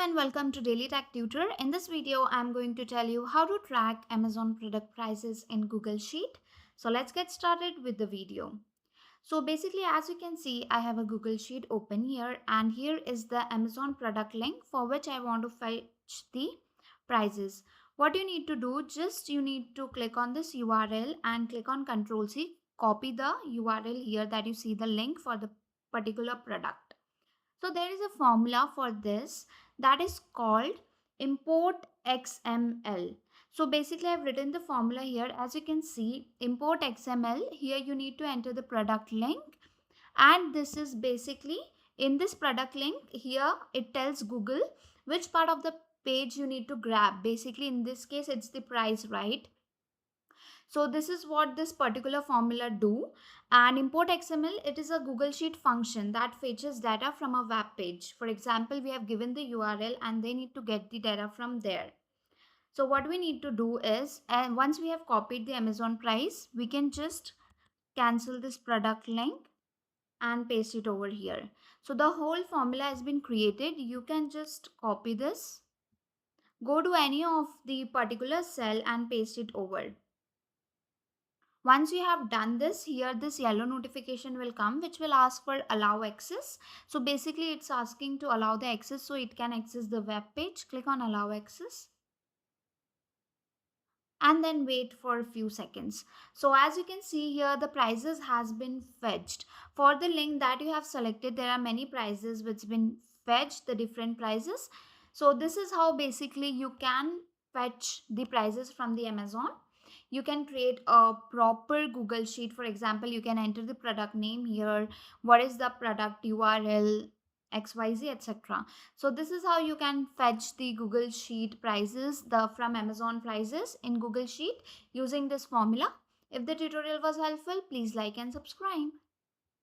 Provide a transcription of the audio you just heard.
and welcome to Daily Tech Tutor. In this video, I'm going to tell you how to track Amazon product prices in Google Sheet. So let's get started with the video. So basically, as you can see, I have a Google Sheet open here, and here is the Amazon product link for which I want to fetch the prices. What you need to do, just you need to click on this URL and click on Ctrl C, copy the URL here that you see the link for the particular product. So there is a formula for this that is called import XML. So basically I've written the formula here. As you can see, import XML, here you need to enter the product link, and this is basically in this product link here it tells Google which part of the page you need to grab. Basically in this case it's the price, right? So this is what this particular formula do. And import XML, it is a Google Sheet function that fetches data from a web page. For example, we have given the URL and they need to get the data from there. So what we need to do is, and once we have copied the Amazon price, we can just cancel this product link and paste it over here. So the whole formula has been created. You can just copy this, go to any of the particular cell and paste it over. Once you have done this, here this yellow notification will come which will ask for allow access. So basically it's asking to allow the access so it can access the web page. Click on allow access and then wait for a few seconds. So as you can see here, the prices has been fetched. For the link that you have selected, there are many prices which been fetched, the different prices. So this is how basically you can fetch the prices from the Amazon. You can create a proper Google Sheet. For example, you can enter the product name here, what is the product URL, XYZ, etc. So this is how you can fetch the Google Sheet prices from Amazon prices in Google Sheet using this formula. If the tutorial was helpful, please like and subscribe.